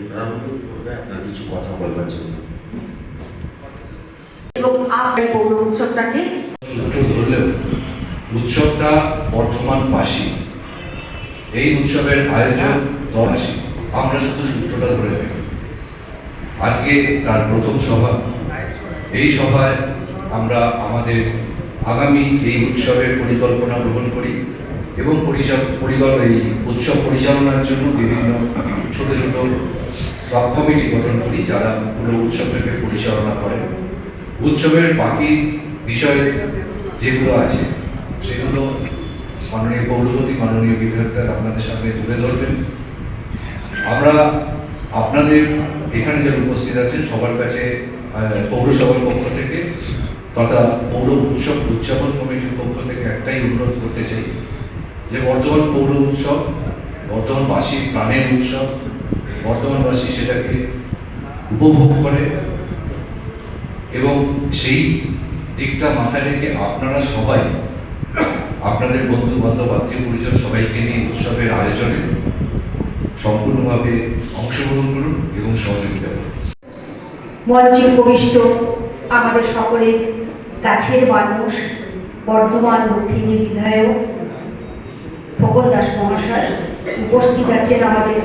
প্রারম্ভ করবে আপনার কিছু কথা বলবার জন্য। এবং আপনার পৌর উৎসবটাকে সূত্র ধরলেও উৎসবটা বর্ধমানবাসী, এই উৎসবের আয়োজক দলবাসী। আমরা শুধু সূত্রটা ধরে থাকি। আজকে তার প্রথম সভা। এই সভায় আমরা আমাদের আগামী এই উৎসবের পরিকল্পনা গ্রহণ করি এবং এই উৎসব পরিচালনার জন্য বিভিন্ন ছোট ছোট সাব কমিটি গঠন করি, যারা পুরো উৎসবটাকে পরিচালনা করে। উৎসবের বাকি বিষয় যেগুলো আছে সেগুলো মাননীয় পৌরপতি, মাননীয় বিধায়ক স্যার আপনাদের সামনে তুলে ধরবেন। আমরা আপনাদের এখানে যারা উপস্থিত আছেন সবার কাছে পৌরসভার পক্ষ থেকে তথা পৌর উৎসব উদযাপন কমিটির পক্ষ থেকে একটাই অনুরোধ করতে চাই যে বর্ধমান পৌর উৎসব বর্ধমানবাসীর প্রাণের উৎসব। বর্ধমানবাসী সেটাকে উপভোগ করে এবং সেই দিকটা মাথায় রেখে আপনারা সবাই আপনাদের বন্ধু বান্ধব আত্মীয় পরিজন সবাইকে নিয়ে উৎসবের আয়োজনে সম্পূর্ণভাবে অংশগ্রহণ করুন এবং সহযোগিতা করুন। মঞ্চে উপবিষ্ট আমাদের সকলের কাছের মানুষ, বর্ধমান দক্ষিণের বিধায়ক খোকন দাস মহাশয়, উপস্থিত আছেন আমাদের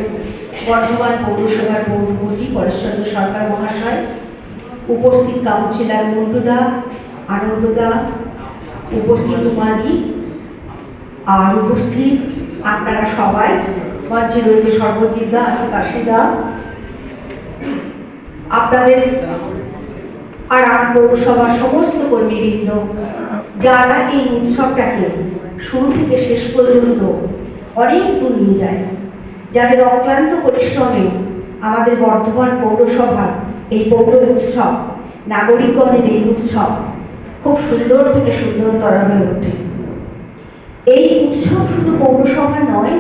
বর্ধমান পৌরসভার পৌরপতি পরেশচন্দ্র সরকার মহাশয়, উপস্থিত কাউন্সিলর মন্টুদা, আনন্দদা, উপস্থিত উমাদি, আর উপস্থিত আপনারা সবাই। মঞ্চে রয়েছে সর্বজিৎ দা, আছে কাশিদা, আপনাদের আর পৌরসভার সমস্ত কর্মীবৃন্দ যারা এই উৎসবটাকে শুরু থেকে শেষ পর্যন্ত অনেক দূর নিয়ে যায়, যাদের অক্লান্ত পরিশ্রমে আমাদের বর্ধমান পৌরসভার এই পৌর উৎসব, নাগরিকগণের এই উৎসব খুব সুন্দর থেকে সুন্দরতর হয়ে ওঠে। এই উৎসব শুধু পৌরসভা নয়,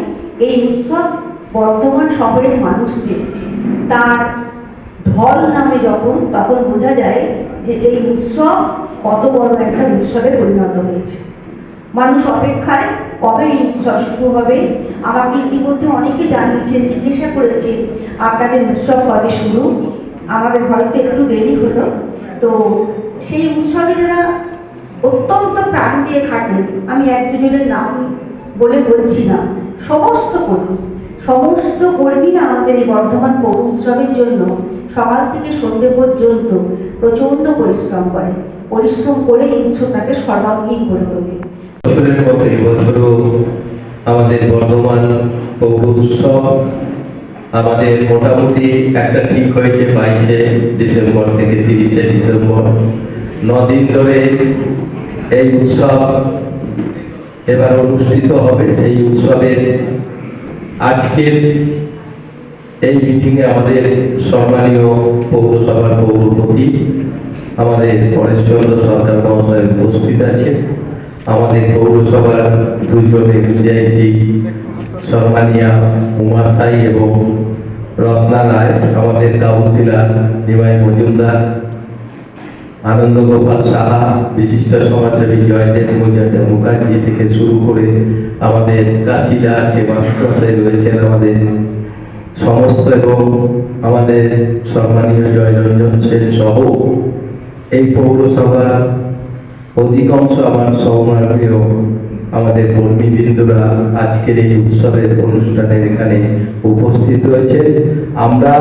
এই উৎসব বর্ধমান শহরের মানুষদের তার ঢল নামে তখন বোঝা যায় যে এই উৎসব কত বড় একটা উৎসবে পরিণত হয়েছে। মানুষ অপেক্ষায় কবে এই উৎসব শুরু হবে। আমাকে ইতিমধ্যে অনেকে জানিয়েছেন, জিজ্ঞাসা করেছে আপনাদের উৎসব কবে শুরু। আমাদের হয়তো একটু দেরি হলো। তো সেই উৎসবে যারা অত্যন্ত প্রাণ দিয়ে খাটেন, আমি এক দুজনের নাম বলে বলছি না, সমস্ত কর্মীরা আমাদের এই বর্ধমান পৌর উৎসবের জন্য সকাল থেকে সন্ধ্যে পর্যন্ত প্রচন্ড পরিশ্রম করে এই উৎসবটাকে সর্বাঙ্গীন করে তোলে। এবছরও আমাদের বর্ধমান পৌর উৎসব আমাদের মোটামুটি একটা ঠিক হয়েছে 22শে ডিসেম্বর থেকে 30শে ডিসেম্বর, 9 দিন ধরে এই উৎসব এবার অনুষ্ঠিত হবে। সেই উৎসবের আজকের এই মিটিংয়ে আমাদের সম্মানীয় পৌরসভার পৌরপতি আমাদের পরেশচন্দ্র সরকার মহাশয় উপস্থিত আছে। আমাদের পৌরসভার দুজন এমসিআইসি সম্মানীয় উমা সাই এবং রত্না রায়, আমাদের কাউন্সিলর নিমাই মজুমদার, আনন্দ গোপাল সাহা, বিশিষ্ট সমাজসেবী জয়দেব মুখার্জি থেকে শুরু করে আমাদের কাশিদা আছে, মাস্টারসাই রয়েছেন আমাদের সমস্ত, এবং আমাদের সম্মানীয় জয়রঞ্জন সেন সহ এই পৌরসভার অধিকাংশ আমার সৌমানীয় আমাদের কর্মীবৃন্দরা আজকের এই উৎসবের অনুষ্ঠানে এখানে উপস্থিত হয়েছে। আমরা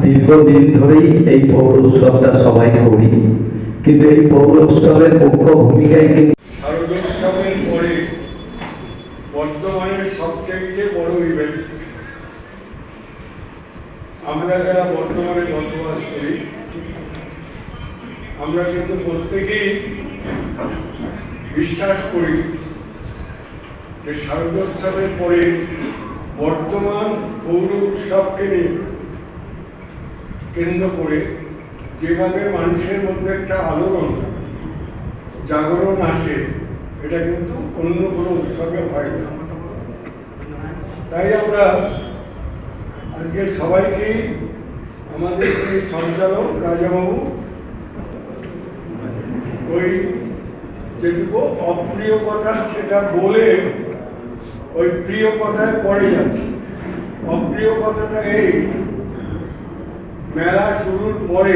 দীর্ঘদিন ধরেই এই পৌর উৎসবটা সবাই করি, কিন্তু এই পৌর উৎসবের মুখ্য ভূমিকায় কিন্তু শারদোৎসবের পরে বর্তমানের সবচেয়ে বড় ইভেন্ট। আমরা যারা বর্তমানে বসবাস করি, আমরা কিন্তু প্রত্যেকেই বিশ্বাস করি যে শারদোৎসবের পরে বর্তমান পৌর উৎসবকে নিয়ে কেন্দ্র করে যেভাবে মানুষের মধ্যে একটা আলোড়ন জাগরণ আসে, এটা কিন্তু অন্য কোনো উৎসবে হয় না। তাই আমরা আজকে সবাইকে আমাদের সঞ্চালক রাজাবাবু ওই যেটুকু অপ্রিয় কথা সেটা বলে ওই প্রিয় কথায় পড়ে যাচ্ছে। অপ্রিয় কথাটা এই মেলা শুরুর পরে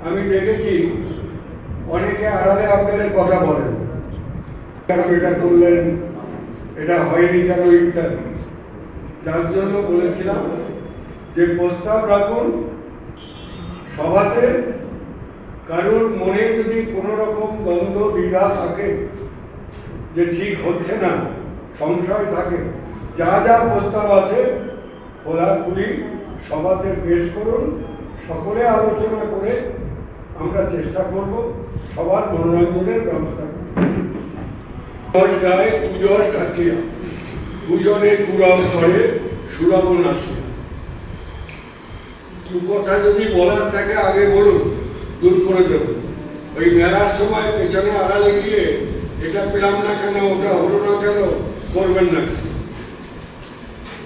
আমি দেখেছি অনেকে আড়ালে আপনাদের কথা বলেন, কেন এটা করলেন, এটা হয়নি কেন ইত্যাদি। যার জন্য বলেছিলাম যে প্রস্তাব রাখুন সভাতে, কারোর মনে যদি কোনো রকম দ্বন্দ্ব দ্বিধা থাকে যে ঠিক হচ্ছে না, সংশয় থাকে, যা যা প্রস্তাব আছে খোলাখুলি সভাতে পেশ করুন, সকলে আলোচনা করে আমরা চেষ্টা করব সবার মনোরঞ্জনের ব্যবস্থা গায়ে পুজোর কাতিয়া পূজনে কুড়াও করে সুরাবন আসিয়া। দু কথা যদি বলার থাকে আগে বলুন, দূর করে দেব। ওই মেলার সময় পেছনে আড়ালে গিয়ে এটা পেলাম না কেন, ওটা হলো না কেন করবেন না।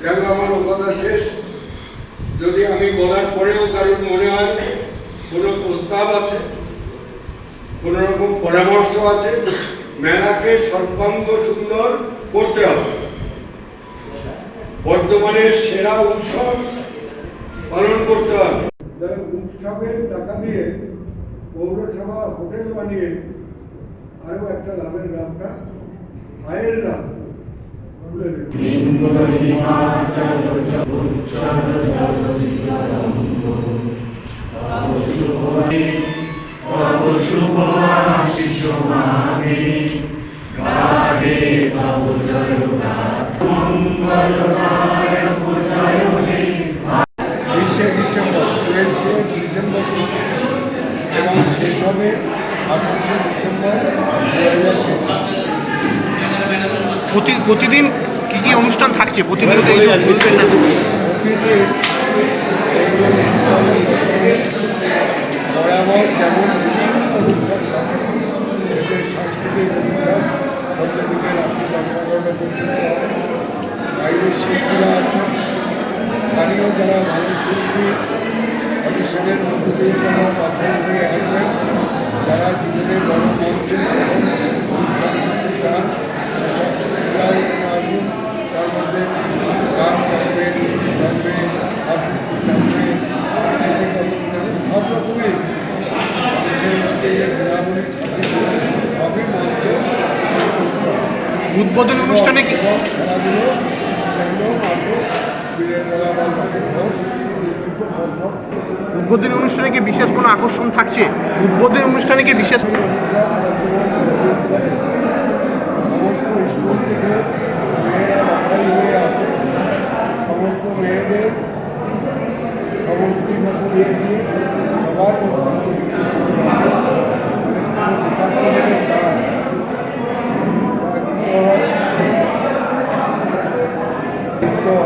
কেন আমার ও কথা শেষ। যদি আমি বলার পরেও কারোর মনে হয় কোনো প্রস্তাব আছে, কোনো রকম পরামর্শ আছে, মেলাকে সর্বাঙ্গ সুন্দর করতে হবে, বর্ধমানের সেরা উৎসব পালন করতে হবে। উৎসবের টাকা দিয়ে পৌরসভা হোটেল বানিয়ে আরো একটা লাভের রাস্তা, আয়ের রাস্তা খুলে দেবে। ডিসেম্বর এবং শেষ হবে 28শে ডিসেম্বর 2025। প্রতিদিন কি কি অনুষ্ঠান থাকছে? প্রতিদিন বলবেন না? প্রতিদিন বরাবর যেমন বিভিন্ন অনুষ্ঠান থাকে, এদের সাংস্কৃতিক অনুষ্ঠান সন্ধ্যা থেকে রাত্রি 10টা পর্যন্ত হয়। বাইরের শিল্পীরা আছেন, স্থানীয় যারা ভালো শিল্পী অডিশনের মধ্য দিয়ে যারা বাছাই হয়ে আসবেন, যারা জীবনে বড় মঞ্চে অনুষ্ঠান করতে চান সেসব শিল্পীরাও এখানে আসবেন। তার মধ্যে গান থাকবে, থাকবে আবৃত্তি থাকবে, সব রকমের মানুষের মধ্যে যে গুণাবলী থাকে সবই মঞ্চে উদ্বোধনী অনুষ্ঠানে কি খেলাধুলো সেগুলো মাঠে দিনের বেলা বা মাঠে হোক। উদ্বোধনী অনুষ্ঠানে কি বিশেষ কোনো আকর্ষণ থাকছে? উদ্বোধনী অনুষ্ঠানে কি বিশেষ সমস্ত স্কুল থেকে মেয়েরা বাছাই হয়ে আসে, সমস্ত মেয়েদের সমষ্টি মতো দিয়ে দিয়ে সবার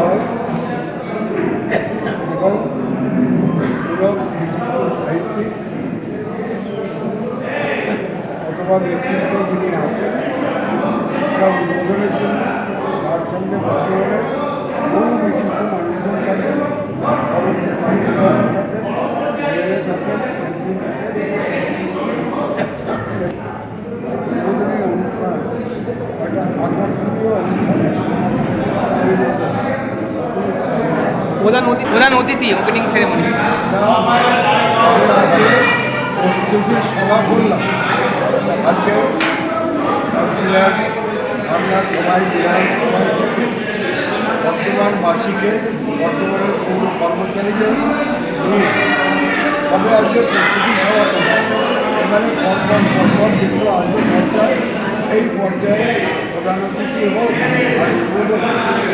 হয় এবং পুরো বিশিষ্ট সাহিত্যিক অথবা ব্যক্তিত্ব যিনি আসেন সব উদ্বোধনের জন্য, তার সঙ্গে বর্তমানে বহু বিশিষ্ট মানুষজন থাকেন, সমস্ত কাউন্সিলর থাকেন, এমএলএ থাকেন, এমপি থাকেন। উদ্বোধনী অনুষ্ঠান একটা আকর্ষণীয় অনুষ্ঠানে প্রধান অতিথি ওপেনিং সেরেমনি। আমরা আজকে প্রস্তুতির সভা করলাম। আজকে কাউন্সিলার আমরা সবাই বিহার সবাই থেকে বর্তমানবাসীকে, বর্তমানের পৌর কর্মচারীদের নিয়ে তবে আজকে প্রস্তুতি সভা করলাম। এখানে পরপর যেগুলো আসবে পর্যায়ে, সেই পর্যায়ে প্রধান অতিথি হোক আর উদ্বোধক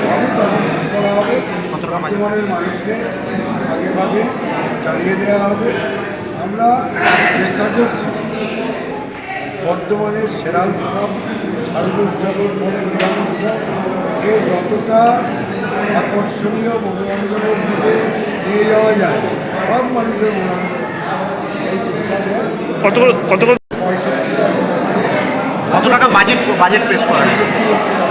সবই তখন ঠিক করা হবে। বর্তমানের মানুষকে আগে ভাগে জানিয়ে দেওয়া হবে। আমরা চেষ্টা করছি বর্ধমানের সেরা উৎসব শারদোৎসবের পরে মিলন উৎসবকে যতটা আকর্ষণীয় মনোরঞ্জনের দিকে নিয়ে যাওয়া যায়, সব মানুষের মনোরঞ্জন এই চেষ্টা করে। কত টাকা বাজেট পেশ করা? 65 লক্ষ টাকা।